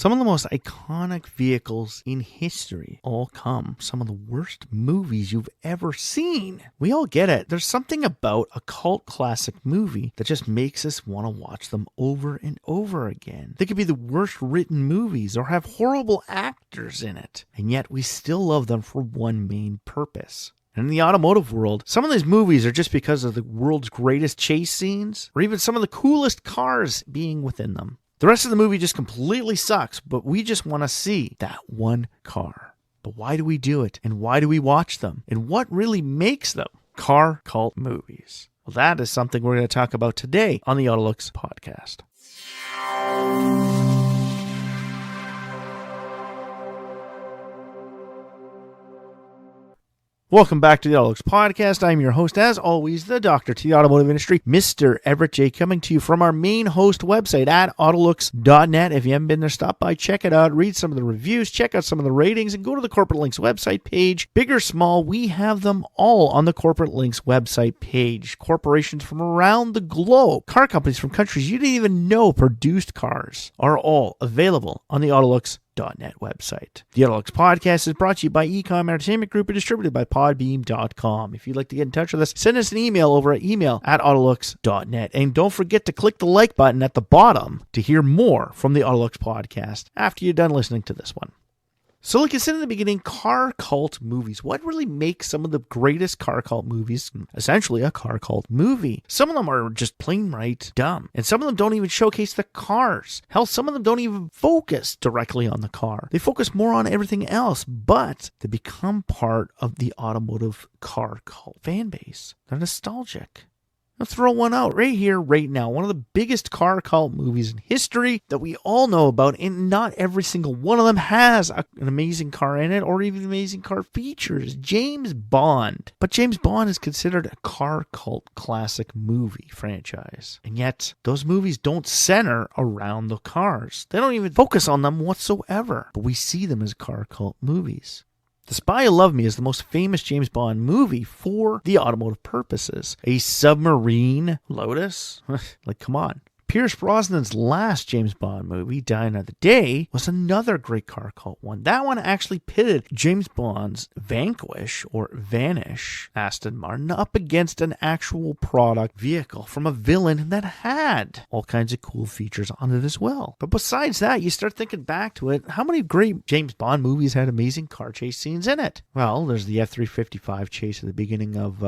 Some of the most iconic vehicles in history all come from some of the worst movies you've ever seen. We all get it. There's something about a cult classic movie that just makes us want to watch them over and over again. They could be the worst written movies or have horrible actors in it, and yet we still love them for one main purpose. And in the automotive world, some of these movies are just because of the world's greatest chase scenes, or even some of the coolest cars being within them. The rest of the movie just completely sucks, but we just want to see that one car. But why do we do it? And why do we watch them? And what really makes them car cult movies? Well, that is something we're going to talk about today on the AutoLooks podcast. Welcome back to the AutoLooks podcast. I'm your host, as always, the doctor to the automotive industry, Mr. Everett J, coming to you from our main host website at AutoLooks.net. If you haven't been there, stop by, check it out, read some of the reviews, check out some of the ratings, and go to the Corporate Links website page. Big or small, we have them all on the Corporate Links website page. Corporations from around the globe, car companies from countries you didn't even know produced cars, are all available on the AutoLooks.net website. The AutoLooks podcast is brought to you by Ecom Entertainment Group and distributed by Podbeam.com. If you'd like to get in touch with us, send us an email over at email@autolooks.net. And don't forget to click the like button at the bottom to hear more from the AutoLooks podcast after you're done listening to this one. So like I said in the beginning, car cult movies. What really makes some of the greatest car cult movies essentially a car cult movie? Some of them are just plain right dumb. And some of them don't even showcase the cars. Hell, some of them don't even focus directly on the car. They focus more on everything else, but they become part of the automotive car cult fan base. They're nostalgic. I'll throw one out right here, right now. One of the biggest car cult movies in history that we all know about, and not every single one of them has an amazing car in it or even amazing car features. James Bond. But James Bond is considered a car cult classic movie franchise. And yet, those movies don't center around the cars. They don't even focus on them whatsoever. But we see them as car cult movies. The Spy Who Loved Me is the most famous James Bond movie for the automotive purposes. A submarine Lotus? Like, come on. Pierce Brosnan's last James Bond movie, Die Another Day, was another great car cult one. That one actually pitted James Bond's Vanquish or Vanish Aston Martin up against an actual product vehicle from a villain that had all kinds of cool features on it as well. But besides that, you start thinking back to it, how many great James Bond movies had amazing car chase scenes in it? Well, there's the F-355 chase at the beginning of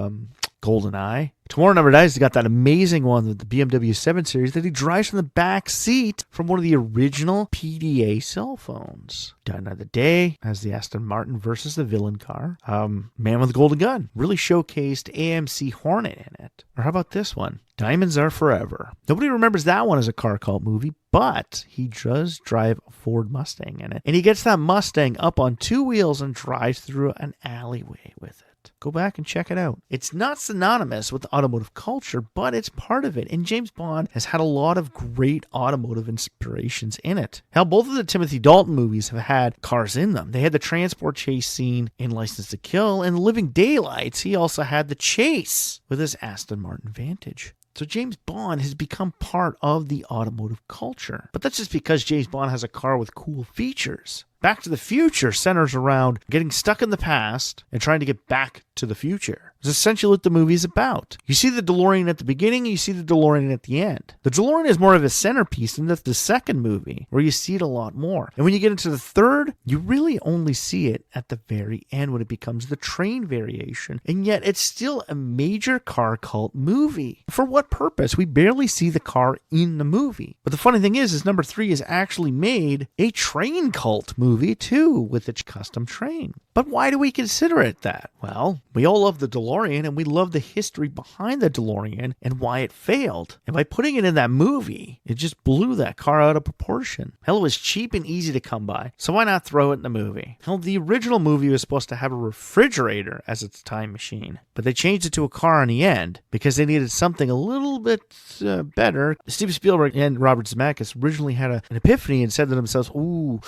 GoldenEye. Tomorrow Never Dies has got that amazing one with the BMW 7 Series that he drives from the back seat from one of the original PDA cell phones. Die Another Day has the Aston Martin versus the villain car. Man with the Golden Gun really showcased AMC Hornet in it. Or how about this one? Diamonds Are Forever. Nobody remembers that one as a car cult movie, but he does drive a Ford Mustang in it. And he gets that Mustang up on two wheels and drives through an alleyway with it. Go back and check it out. It's not synonymous with automotive culture, but it's part of it. And James Bond has had a lot of great automotive inspirations in it. Hell, both of the Timothy Dalton movies have had cars in them. They had the transport chase scene in License to Kill, and Living Daylights, he also had the chase with his Aston Martin Vantage. So James Bond has become part of the automotive culture. But that's just because James Bond has a car with cool features. Back to the Future centers around getting stuck in the past and trying to get back to the future. It's essentially what the movie is about. You see the DeLorean at the beginning, you see the DeLorean at the end. The DeLorean is more of a centerpiece in the second movie, where you see it a lot more. And when you get into the third, you really only see it at the very end when it becomes the train variation. And yet it's still a major car cult movie. For what purpose? We barely see the car in the movie. But the funny thing is number 3 has actually made a train cult movie too, with its custom train. But why do we consider it that? Well, we all love the DeLorean and we love the history behind the DeLorean and why it failed. And by putting it in that movie, it just blew that car out of proportion. Hell, it was cheap and easy to come by, so why not throw it in the movie? Hell, the original movie was supposed to have a refrigerator as its time machine, but they changed it to a car in the end because they needed something a little bit better. Steven Spielberg and Robert Zemeckis originally had an epiphany and said to themselves, ooh,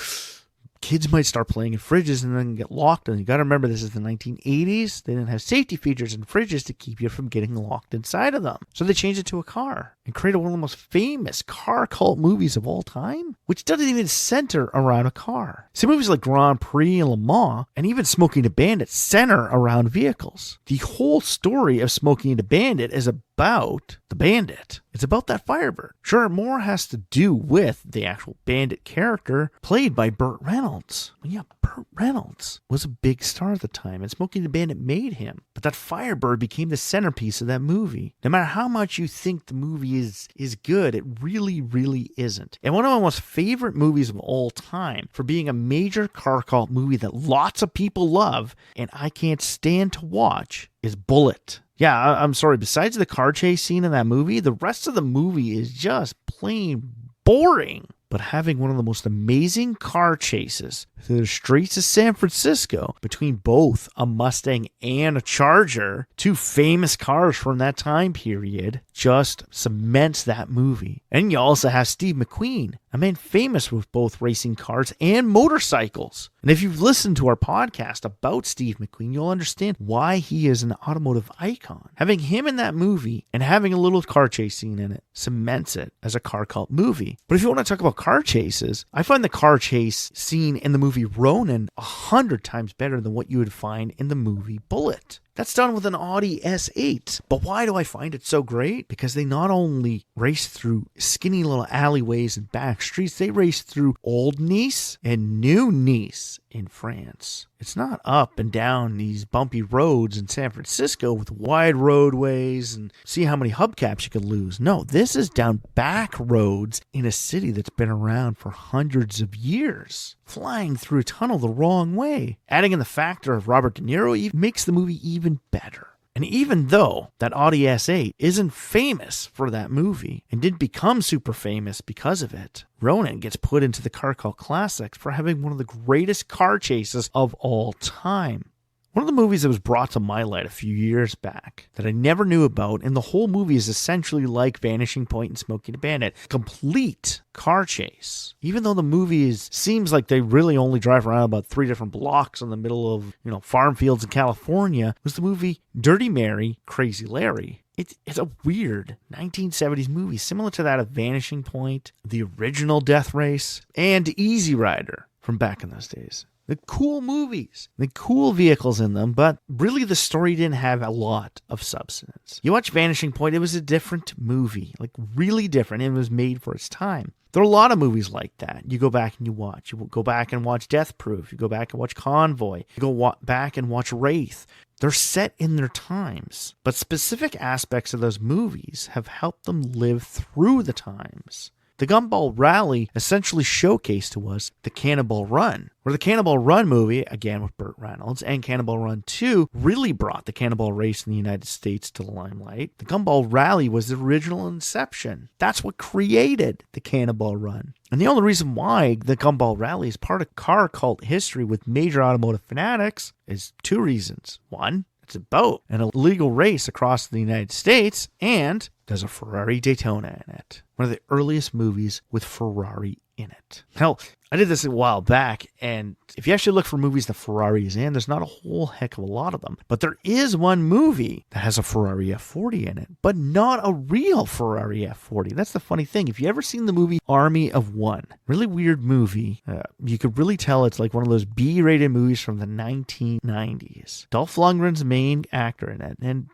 kids might start playing in fridges and then get locked. And you got to remember, this is the 1980s. They didn't have safety features in fridges to keep you from getting locked inside of them. So they changed it to a car. and created one of the most famous car cult movies of all time, which doesn't even center around a car. See, movies like Grand Prix and Le Mans, and even Smokey and the Bandit center around vehicles. The whole story of Smokey and the Bandit is about the bandit. It's about that Firebird. Sure, more has to do with the actual bandit character played by Burt Reynolds. Well, yeah, Burt Reynolds was a big star at the time, and Smokey and the Bandit made him. But that Firebird became the centerpiece of that movie. No matter how much you think the movie is good, it really, really isn't. And one of my most favorite movies of all time, for being a major car cult movie that lots of people love, and I can't stand to watch, is Bullitt. Yeah, I'm sorry. Besides the car chase scene in that movie, the rest of the movie is just plain boring. But having one of the most amazing car chases through the streets of San Francisco between both a Mustang and a Charger, two famous cars from that time period, just cements that movie. And you also have Steve McQueen, a man famous with both racing cars and motorcycles. And if you've listened to our podcast about Steve McQueen, you'll understand why he is an automotive icon. Having him in that movie and having a little car chase scene in it cements it as a car cult movie. But if you want to talk about car chases, I find the car chase scene in the movie Ronin 100 times better than what you would find in the movie Bullitt. That's done with an Audi S8. But why do I find it so great? Because they not only race through skinny little alleyways and back streets, they race through Old Nice and New Nice in France. It's not up and down these bumpy roads in San Francisco with wide roadways and see how many hubcaps you could lose. No, this is down back roads in a city that's been around for hundreds of years, flying through a tunnel the wrong way. Adding in the factor of Robert De Niro makes the movie even better. And even though that Audi S8 isn't famous for that movie and didn't become super famous because of it, Ronin gets put into the Car Cult Classics for having one of the greatest car chases of all time. One of the movies that was brought to my light a few years back that I never knew about, and the whole movie is essentially like Vanishing Point and Smokey and the Bandit, complete car chase. Even though the movie seems like they really only drive around about 3 different blocks in the middle of, farm fields in California, was the movie Dirty Mary, Crazy Larry. It's a weird 1970s movie, similar to that of Vanishing Point, the original Death Race, and Easy Rider from back in those days. The cool movies, the cool vehicles in them, but really the story didn't have a lot of substance. You watch Vanishing Point, it was a different movie, like really different. It was made for its time. There are a lot of movies like that. You go back and you watch. You go back and watch Death Proof. You go back and watch Convoy. You go back and watch Wraith. They're set in their times, but specific aspects of those movies have helped them live through the times. The Gumball Rally essentially showcased to us the Cannonball Run, where the Cannonball Run movie, again with Burt Reynolds, and Cannonball Run 2 really brought the cannonball race in the United States to the limelight. The Gumball Rally was the original inception. That's what created the Cannonball Run. And the only reason why the Gumball Rally is part of car cult history with major automotive fanatics is 2 reasons. One, it's about an illegal race across the United States, and there's a Ferrari Daytona in it. One of the earliest movies with Ferrari in it. Hell, I did this a while back, and if you actually look for movies that Ferrari is in, there's not a whole heck of a lot of them. But there is one movie that has a Ferrari F40 in it, but not a real Ferrari F40. That's the funny thing. If you ever seen the movie Army of One, really weird movie, you could really tell it's like one of those B-rated movies from the 1990s. Dolph Lundgren's main actor in it. And,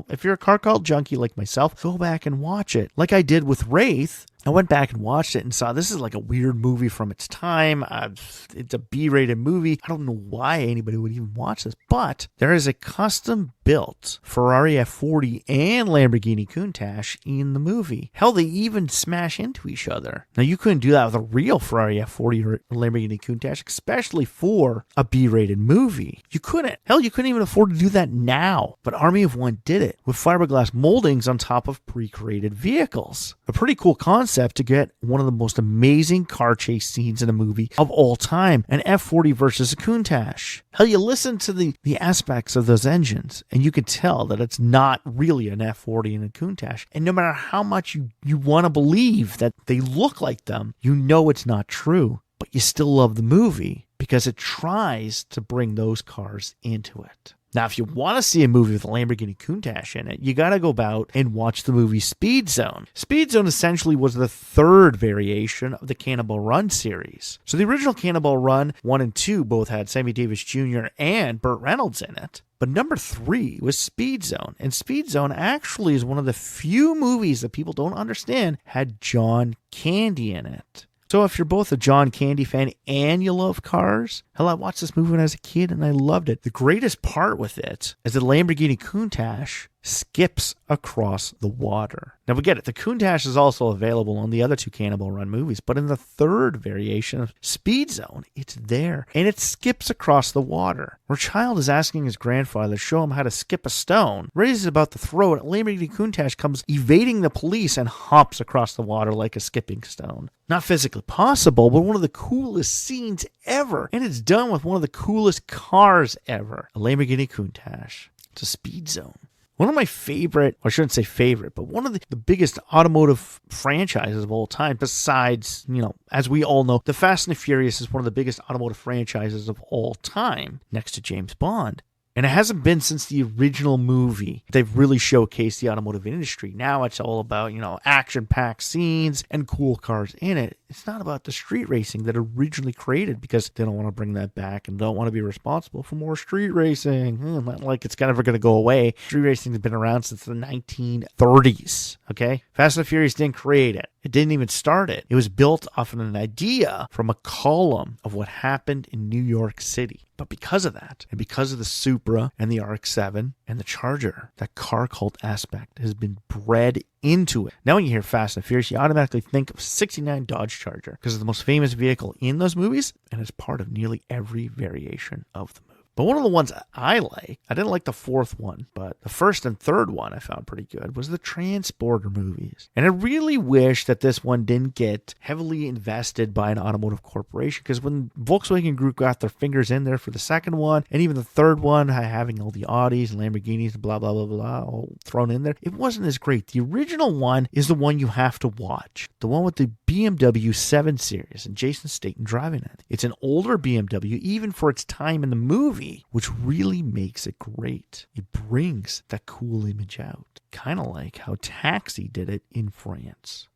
if you're a car cult junkie like myself, go back and watch it. Like I did with Wraith, I went back and watched it and saw this is like a weird movie from its time. It's a B-rated movie. I don't know why anybody would even watch this, but there is a custom-built Ferrari F40 and Lamborghini Countach in the movie. Hell, they even smash into each other. Now, you couldn't do that with a real Ferrari F40 or Lamborghini Countach, especially for a B-rated movie. You couldn't. Hell, you couldn't even afford to do that now. But Army of One did it with fiberglass moldings on top of pre-created vehicles. A pretty cool concept to get one of the most amazing car chase scenes in a movie of all time, an F40 versus a Countach. Hell, you listen to the aspects of those engines, and you can tell that it's not really an F40 and a Countach. And no matter how much you want to believe that they look like them, you know it's not true, but you still love the movie because it tries to bring those cars into it. Now, if you want to see a movie with a Lamborghini Countach in it, you got to go out and watch the movie Speed Zone. Speed Zone essentially was the third variation of the Cannonball Run series. So the original Cannonball Run 1 and 2 both had Sammy Davis Jr. and Burt Reynolds in it. But number 3 was Speed Zone. And Speed Zone actually is one of the few movies that people don't understand had John Candy in it. So if you're both a John Candy fan and you love cars, hell, I watched this movie when I was a kid and I loved it. The greatest part with it is the Lamborghini Countach skips across the water. Now we get it. The Countach is also available on the other 2 Cannonball Run movies, but in the third variation of Speed Zone, it's there and it skips across the water. Where a child is asking his grandfather to show him how to skip a stone, Ray's about to throw it. Lamborghini Countach comes evading the police and hops across the water like a skipping stone. Not physically possible, but one of the coolest scenes ever. And it's done with one of the coolest cars ever. A Lamborghini Countach. It's a Speed Zone. One of my favorite, or I shouldn't say favorite, but one of the biggest automotive franchises of all time, besides, as we all know, the Fast and the Furious is one of the biggest automotive franchises of all time, next to James Bond. And it hasn't been since the original movie they've really showcased the automotive industry. Now it's all about, action-packed scenes and cool cars in it. It's not about the street racing that originally created because they don't want to bring that back and don't want to be responsible for more street racing. Not like it's never going to go away. Street racing has been around since the 1930s, okay? Fast and Furious didn't create it. It didn't even start it. It was built off of an idea from a column of what happened in New York City. But because of that, and because of the Supra and the RX-7 and the Charger, that car cult aspect has been bred into it. Now when you hear Fast and Furious, you automatically think of 69 Dodge Charger because it's the most famous vehicle in those movies and is part of nearly every variation of the movie. But one of the ones I didn't like the fourth one, but the first and third one I found pretty good, was the Transporter movies. And I really wish that this one didn't get heavily invested by an automotive corporation, because when Volkswagen Group got their fingers in there for the second one, and even the third one, having all the Audis and Lamborghinis and blah, blah, blah, blah, all thrown in there, it wasn't as great. The original one is the one you have to watch. The one with the BMW 7 Series and Jason Statham driving it. It's an older BMW, even for its time in the movie, which really makes it great. It brings that cool image out. Kind of like how Taxi did it in France.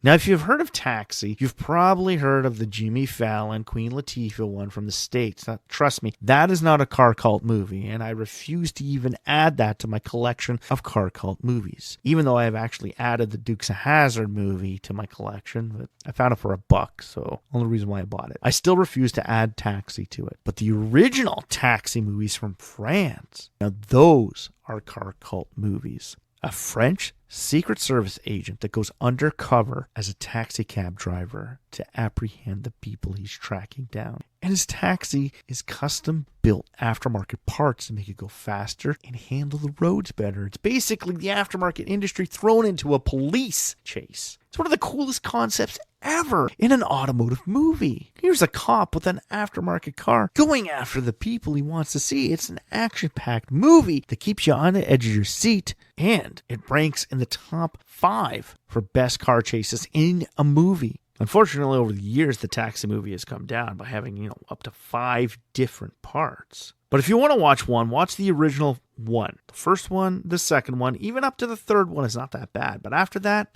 Now, if you've heard of Taxi, you've probably heard of the Jimmy Fallon, Queen Latifah one from the States. Now, trust me, that is not a car cult movie, and I refuse to even add that to my collection of car cult movies, even though I have actually added the Dukes of Hazzard movie to my collection, but I found it for $1, so only reason why I bought it. I still refuse to add Taxi to it, but the original Taxi movies from France, now those are car cult movies. A French Secret Service agent that goes undercover as a taxi cab driver to apprehend the people he's tracking down. And his taxi is custom built aftermarket parts to make it go faster and handle the roads better. It's basically the aftermarket industry thrown into a police chase. It's one of the coolest concepts ever in an automotive movie. Here's a cop with an aftermarket car going after the people he wants to see. It's an action-packed movie that keeps you on the edge of your seat, and it ranks in the top 5 for best car chases in a movie. Unfortunately, over the years, the Taxi movie has come down by having, up to 5 different parts. But if you want to watch one, watch the original one. The first one, the second one, even up to the third one is not that bad. But after that,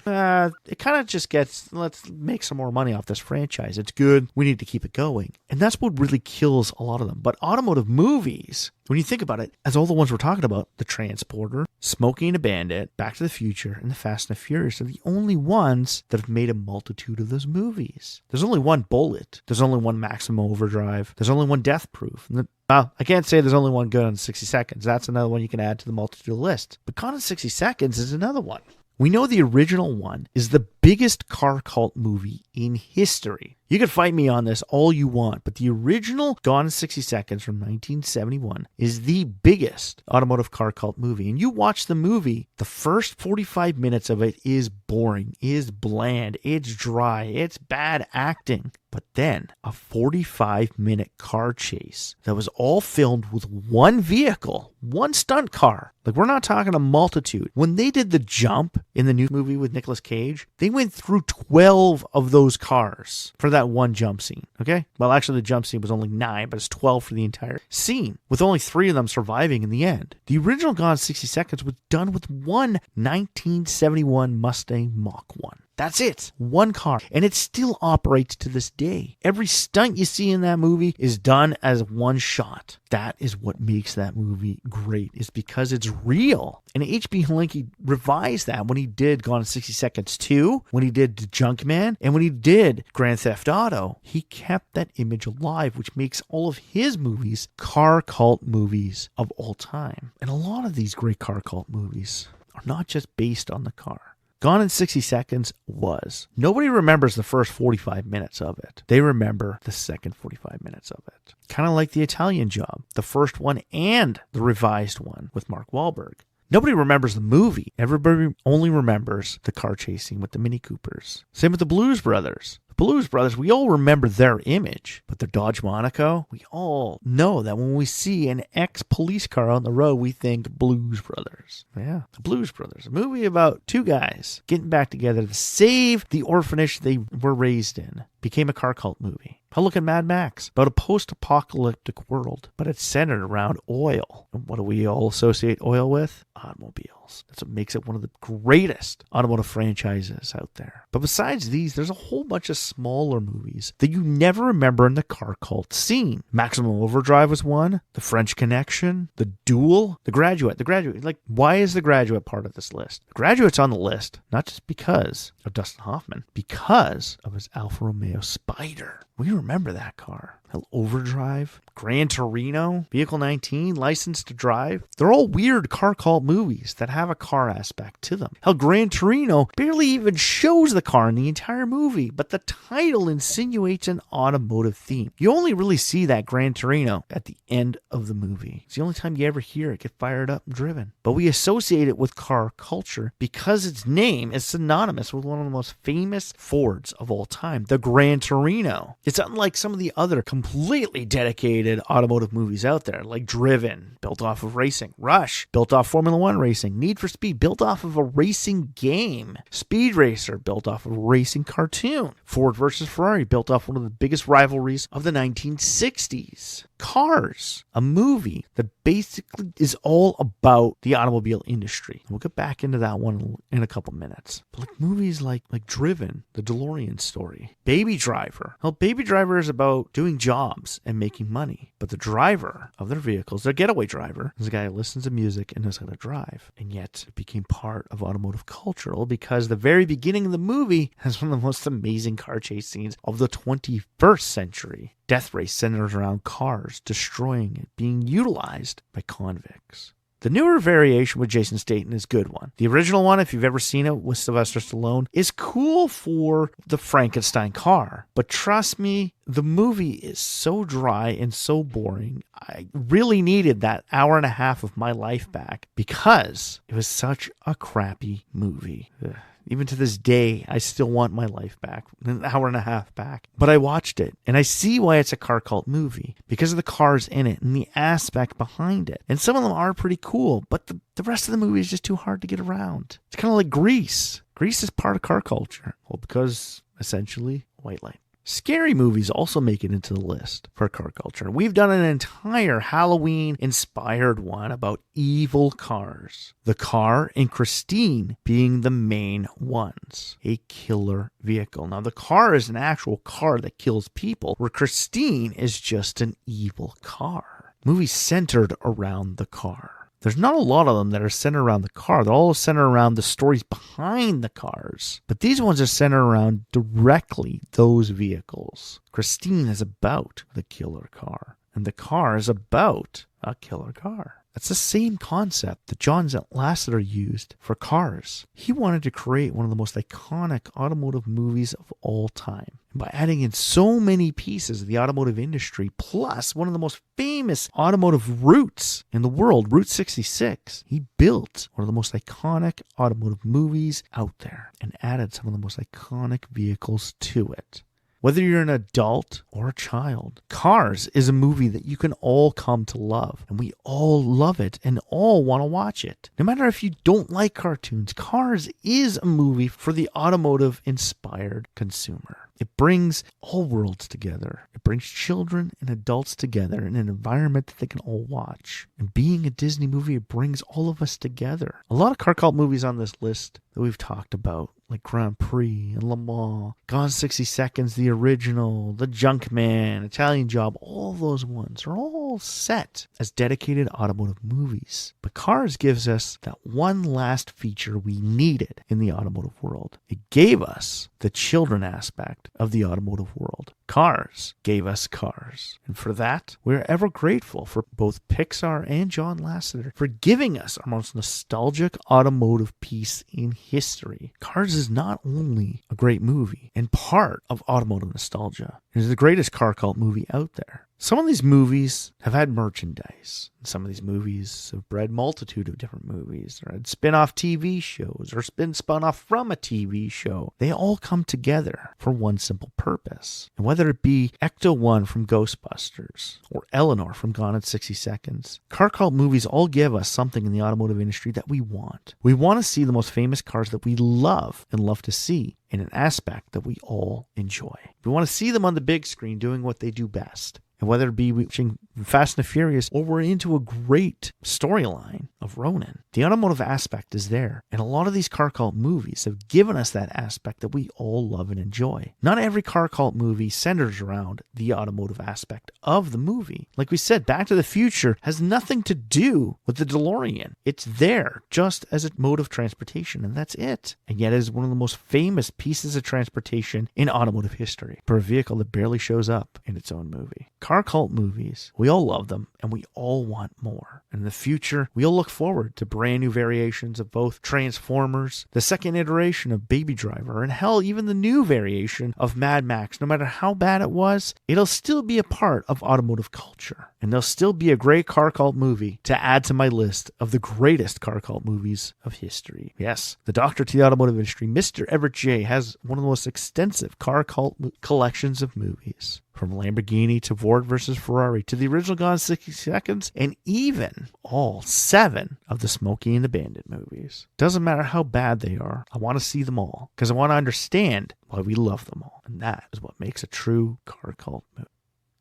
it kind of just gets, let's make some more money off this franchise. It's good. We need to keep it going. And that's what really kills a lot of them. But automotive movies, when you think about it, as all the ones we're talking about, The Transporter, Smokey and the Bandit, Back to the Future, and The Fast and the Furious are the only ones that have made a multitude of those movies. There's only one Bullet. There's only one Maximum Overdrive. There's only one Death Proof. Well, I can't say there's only one good on 60 Seconds. That's another one you can add to the multitude list. But Gone in 60 Seconds is another one. We know the original one is the biggest car cult movie in history. You can fight me on this all you want, but the original Gone in 60 Seconds from 1971 is the biggest automotive car cult movie. And you watch the movie, the first 45 minutes of it is boring, is bland, it's dry, it's bad acting. But then a 45-minute car chase that was all filmed with one vehicle, one stunt car. Like, we're not talking a multitude. When they did The Jump in the new movie with Nicolas Cage, they went through 12 of those cars for that one jump scene, okay? Well, actually, the jump scene was only 9, but it's 12 for the entire scene, with only 3 of them surviving in the end. The original Gone in 60 Seconds was done with one 1971 Mustang Mach 1. That's it. One car. And it still operates to this day. Every stunt you see in that movie is done as one shot. That is what makes that movie great, is because it's real. And H.B. Halinke revised that when he did Gone in 60 Seconds 2, when he did Junkman, and when he did Grand Theft Auto. He kept that image alive, which makes all of his movies car cult movies of all time. And a lot of these great car cult movies are not just based on the car. Gone in 60 Seconds was. Nobody remembers the first 45 minutes of it. They remember the second 45 minutes of it. Kind of like The Italian Job, the first one and the revised one with Mark Wahlberg. Nobody remembers the movie. Everybody only remembers the car chasing with the Mini Coopers. Same with the Blues Brothers. Blues Brothers, we all remember their image, but the Dodge Monaco, we all know that when we see an ex-police car on the road, we think Blues Brothers. Yeah, the Blues Brothers, a movie about 2 guys getting back together to save the orphanage they were raised in. Became a car cult movie. How look at Mad Max, about a post-apocalyptic world, but it's centered around oil. And what do we all associate oil with? Automobiles. That's what makes it one of the greatest automotive franchises out there. But besides these, there's a whole bunch of smaller movies that you never remember in the car cult scene. Maximum Overdrive was one, The French Connection, The Duel, The Graduate. The Graduate, like, why is The Graduate part of this list? The Graduate's on the list, not just because of Dustin Hoffman, because of his Alfa Romeo Spider. We remember that car. Overdrive, Gran Torino, Vehicle 19, License to Drive. They're all weird car cult movies that have a car aspect to them. Gran Torino barely even shows the car in the entire movie, but the title insinuates an automotive theme. You only really see that Gran Torino at the end of the movie. It's the only time you ever hear it get fired up and driven. But we associate it with car culture because its name is synonymous with one of the most famous Fords of all time, the Gran Torino. It's unlike some of the other completely dedicated automotive movies out there, like Driven, built off of racing, Rush, built off Formula One racing, Need for Speed, built off of a racing game, Speed Racer, built off of a racing cartoon, Ford versus Ferrari, built off one of the biggest rivalries of the 1960s. Cars, a movie that basically is all about the automobile industry. We'll get back into that one in a couple minutes. But like movies like Driven, the DeLorean story, Baby Driver. Well, Baby Driver is about doing jobs and making money. But the driver of their vehicles, their getaway driver, is a guy who listens to music and knows how to drive. And yet it became part of automotive culture because the very beginning of the movie has one of the most amazing car chase scenes of the 21st century. Death race centers around cars, destroying it, being utilized by convicts. The newer variation with Jason Statham is a good one. The original one, if you've ever seen it with Sylvester Stallone, is cool for the Frankenstein car. But trust me, the movie is so dry and so boring. I really needed that hour and a half of my life back because it was such a crappy movie. Ugh. Even to this day, I still want my life back, an hour and a half back. But I watched it, and I see why it's a car cult movie, because of the cars in it and the aspect behind it. And some of them are pretty cool, but the rest of the movie is just too hard to get around. It's kind of like Grease. Grease is part of car culture. Well, because, essentially, white light. Scary movies also make it into the list for car culture. We've done an entire Halloween-inspired one about evil cars. The Car and Christine being the main ones. A killer vehicle. Now, the car is an actual car that kills people, where Christine is just an evil car. Movies centered around the car. There's not a lot of them that are centered around the car. They're all centered around the stories behind the cars. But these ones are centered around directly those vehicles. Christine is about the killer car, and the car is about a killer car. That's the same concept that John Lasseter used for Cars. He wanted to create one of the most iconic automotive movies of all time. And by adding in so many pieces of the automotive industry, plus one of the most famous automotive routes in the world, Route 66, he built one of the most iconic automotive movies out there and added some of the most iconic vehicles to it. Whether you're an adult or a child, Cars is a movie that you can all come to love, and we all love it and all want to watch it. No matter if you don't like cartoons, Cars is a movie for the automotive-inspired consumer. It brings all worlds together. It brings children and adults together in an environment that they can all watch. And being a Disney movie, it brings all of us together. A lot of car cult movies on this list that we've talked about, like Grand Prix and Le Mans, Gone 60 Seconds, the original, The Junkman, Italian Job, all those ones are all set as dedicated automotive movies. But Cars gives us that one last feature we needed in the automotive world. It gave us the children aspect of the automotive world. Cars gave us cars. And for that, we're ever grateful for both Pixar and John Lasseter for giving us our most nostalgic automotive piece in history. Cars is not only a great movie and part of automotive nostalgia, it is the greatest car cult movie out there. Some of these movies have had merchandise. Some of these movies have bred multitude of different movies, or had spin-off TV shows, or been spun off from a TV show. They all come together for one simple purpose. And whether it be Ecto-1 from Ghostbusters, or Eleanor from Gone in 60 Seconds, car cult movies all give us something in the automotive industry that we want. We want to see the most famous cars that we love and love to see in an aspect that we all enjoy. We want to see them on the big screen doing what they do best. And whether it be watching Fast and the Furious or we're into a great storyline of Ronin, the automotive aspect is there. And a lot of these car cult movies have given us that aspect that we all love and enjoy. Not every car cult movie centers around the automotive aspect of the movie. Like we said, Back to the Future has nothing to do with the DeLorean. It's there just as a mode of transportation, and that's it. And yet it is one of the most famous pieces of transportation in automotive history for a vehicle that barely shows up in its own movie. Car cult movies, we all love them and we all want more. And in the future, we'll look forward to brand new variations of both Transformers, the second iteration of Baby Driver, and hell, even the new variation of Mad Max. No matter how bad it was, it'll still be a part of automotive culture. And there'll still be a great car cult movie to add to my list of the greatest car cult movies of history. Yes, the doctor to the automotive industry, Mr. Everett J., has one of the most extensive car cult collections of movies. From Lamborghini to Ford versus Ferrari to the original Gone 60 Seconds, and even all 7 of the Smokey and the Bandit movies. Doesn't matter how bad they are, I want to see them all because I want to understand why we love them all. And that is what makes a true car cult movie.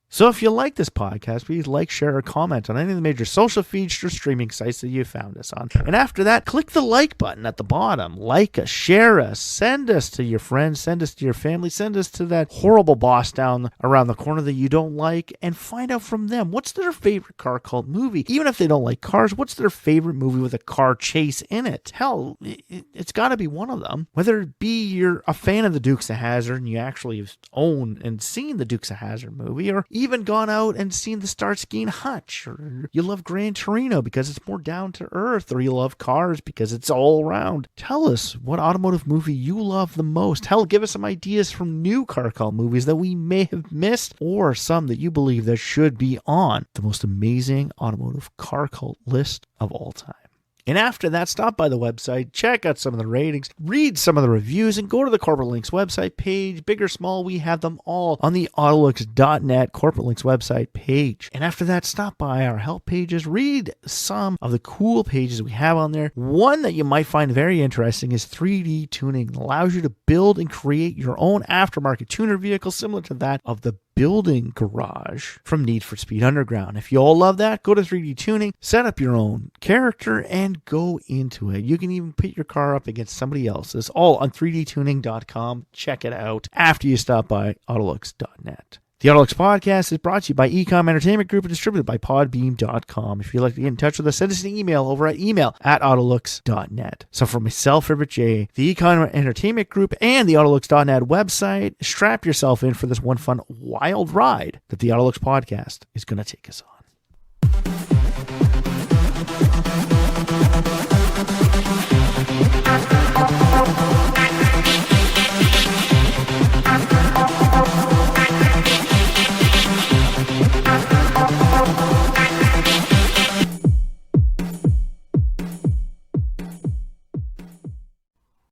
So if you like this podcast, please like, share, or comment on any of the major social feeds or streaming sites that you found us on. And after that, click the like button at the bottom. Like us, share us, send us to your friends, send us to your family, send us to that horrible boss down around the corner that you don't like, and find out from them what's their favorite car cult movie. Even if they don't like cars, what's their favorite movie with a car chase in it? Hell, it's got to be one of them. Whether it be you're a fan of the Dukes of Hazzard and you actually own and seen the Dukes of Hazzard movie, or even gone out and seen the Starsky and Hutch, or you love Gran Torino because it's more down to earth, or you love Cars because it's all around. Tell us what automotive movie you love the most. Hell, give us some ideas from new car cult movies that we may have missed, or some that you believe that should be on the most amazing automotive car cult list of all time. And after that, stop by the website, check out some of the ratings, read some of the reviews, and go to the Corporate Links website page. Big or small, we have them all on the AutoLooks.net Corporate Links website page. And after that, stop by our help pages, read some of the cool pages we have on there. One that you might find very interesting is 3D tuning. It allows you to build and create your own aftermarket tuner vehicle similar to that of the Building Garage from Need for Speed Underground. If you all love that, go to 3D Tuning, set up your own character, and go into it. You can even put your car up against somebody else's, all on 3dtuning.com. Check it out after you stop by AutoLooks.net. The AutoLooks podcast is brought to you by Ecom Entertainment Group and distributed by Podbeam.com. If you'd like to get in touch with us, send us an email over at email@AutoLooks.net. So for myself, Everett J., the Ecom Entertainment Group, and the AutoLooks.net website, strap yourself in for this one fun, wild ride that the AutoLooks podcast is going to take us on.